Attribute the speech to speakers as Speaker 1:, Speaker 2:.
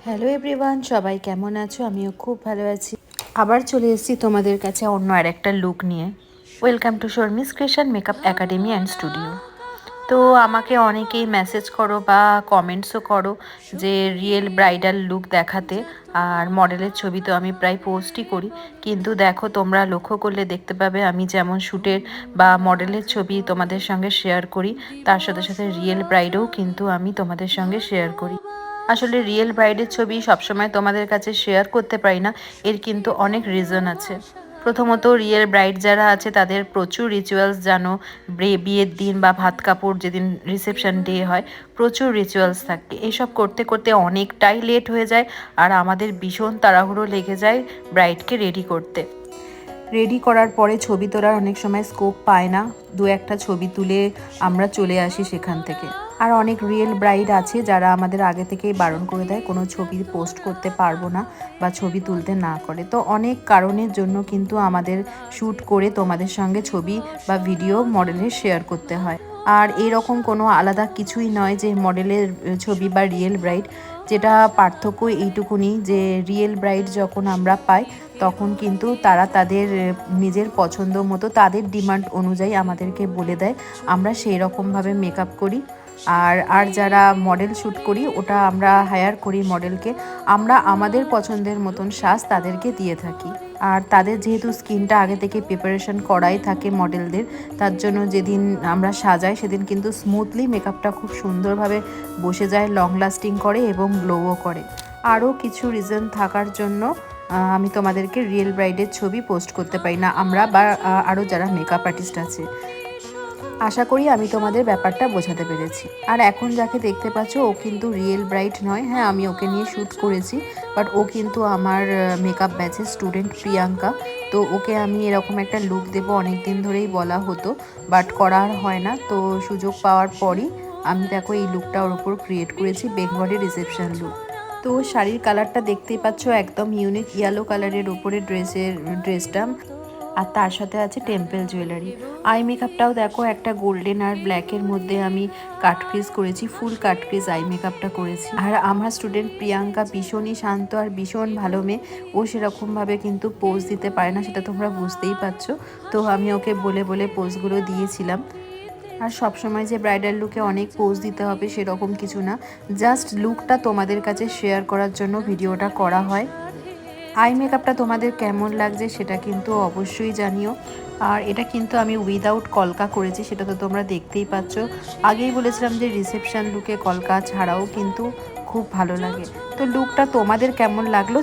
Speaker 1: Hello everyone, সবাই কেমন আছো? আমিও খুব ভালো আছি। আবার চলে এসেছি তোমাদের কাছে অন্য আরেকটা লুক নিয়ে। Welcome to Sharmi's creation makeup academy and studio. তো আমাকে অনেকেই মেসেজ করো বা কমেন্টসও করো যে রিয়েল ব্রাইডাল লুক দেখাতে, আর মডেলের ছবি তো আমি প্রায় পোস্টই করি, কিন্তু দেখো তোমরা লক্ষ্য করলে দেখতে পাবে আমি যেমন শ্যুটের বা মডেলের ছবি তোমাদের সঙ্গে শেয়ার করি, তার সাথে সাথে রিয়েল ব্রাইডও কিন্তু আমি তোমাদের সঙ্গে শেয়ার করি। আসলে রিয়েল ব্রাইডের ছবি সবসময় তোমাদের কাছে শেয়ার করতে পারি না, এর কিন্তু অনেক রিজন আছে। প্রথমত, রিয়েল ব্রাইড যারা আছে তাদের প্রচুর রিচুয়ালস জানো, বিয়ের দিন বা ভাত কাপড় যেদিন রিসেপশন ডে হয় প্রচুর রিচুয়ালস থাকে। এসব করতে করতে অনেকটাই লেট হয়ে যায়, আর আমাদের ভীষণ তাড়াহুড়ো লেগে যায় ব্রাইডকে রেডি করতে। রেডি করার পরে ছবি তোলার অনেক সময় স্কোপ পায় না, দু একটা ছবি তুলে আমরা চলে আসি সেখান থেকে। আর অনেক রিয়েল ব্রাইড আছে যারা আমাদের আগে থেকেই বারণ করে দেয় কোনো ছবি পোস্ট করতে পারবো না বা ছবি তুলতে না করে। তো অনেক কারণের জন্য কিন্তু আমাদের শ্যুট করে তোমাদের সঙ্গে ছবি বা ভিডিও মডেলের শেয়ার করতে হয়। আর এরকম কোনো আলাদা কিছুই নয় যে মডেলের ছবি বা রিয়েল ব্রাইড, যেটা পার্থক্য এইটুকুনি যে রিয়েল ব্রাইড যখন আমরা পাই তখন কিন্তু তারা তাদের নিজের পছন্দ মতো তাদের ডিমান্ড অনুযায়ী আমাদেরকে বলে দেয়, আমরা সেই রকমভাবে মেকআপ করি। আর যারা মডেল শ্যুট করি ওটা আমরা হায়ার করি মডেলকে, আমরা আমাদের পছন্দের মতন সাজ তাদেরকে দিয়ে থাকি। আর তাদের যেহেতু স্কিনটা আগে থেকে প্রিপারেশন করাই থাকে মডেলদের, তার জন্য যেদিন আমরা সাজাই সেদিন কিন্তু স্মুথলি মেকআপটা খুব সুন্দরভাবে বসে যায়, লং লাস্টিং করে এবং গ্লোও করে। আরও কিছু রিজন থাকার জন্য আমি তোমাদেরকে রিয়েল ব্রাইডের ছবি পোস্ট করতে পারি না, আমরা বা আরও যারা মেকআপ আর্টিস্ট আছে। আশা করি আমি তোমাদের ব্যাপারটা বোঝাতে পেরেছি। আর এখন যাকে দেখতে পাচ্ছ ও কিন্তু রিয়েল ব্রাইড নয়। হ্যাঁ, আমি ওকে নিয়ে শ্যুট করেছি, বাট ও কিন্তু আমার মেকআপ ব্যাচের স্টুডেন্ট প্রিয়াঙ্কা। তো ওকে আমি এরকম একটা লুক দেবো অনেক দিন ধরেই বলা হতো, বাট করা আর হয় না। তো সুযোগ পাওয়ার পরই আমি দেখো এই লুকটা ওর উপর ক্রিয়েট করেছি, বেঙ্গলি রিসেপশন লুক। তো শাড়ির কালারটা দেখতেই পাচ্ছ, একদম ইউনিক ইয়েলো কালারের উপরে ড্রেসটা, আর তার সাথে আছে টেম্পল জুয়েলারি। আই মেকআপটাও দেখো একটা গোল্ডেন আর ব্ল্যাকের মধ্যে আমি কাটক্রিজ করেছি, ফুল কাটক্রিজ আই মেকআপটা করেছি। আর আমার স্টুডেন্ট প্রিয়াঙ্কা ভীষণই শান্ত আর ভীষণ ভালো মেয়ে, ও সেরকমভাবে কিন্তু পোজ দিতে পারে না, সেটা তোমরা বুঝতেই পারছো। তো আমি ওকে বলে বলে পোজগুলো দিয়েছিলাম। আর সবসময় যে ব্রাইডাল লুকে অনেক পোজ দিতে হবে সেরকম কিছু না, জাস্ট লুকটা তোমাদের কাছে শেয়ার করার জন্য ভিডিওটা করা হয়। আই মেকআপটা তোমাদের কেমন লাগছে সেটা কিন্তু অবশ্যই জানিও। আর এটা কিন্তু আমি উইদাউট কলকা করেছি, সেটা তো তোমরা দেখতেই পাচ্ছ। আগেই বলেছিলাম যে রিসেপশন লুকে কলকা ছাড়াও কিন্তু খুব ভালো লাগে। তো লুকটা তোমাদের কেমন লাগলো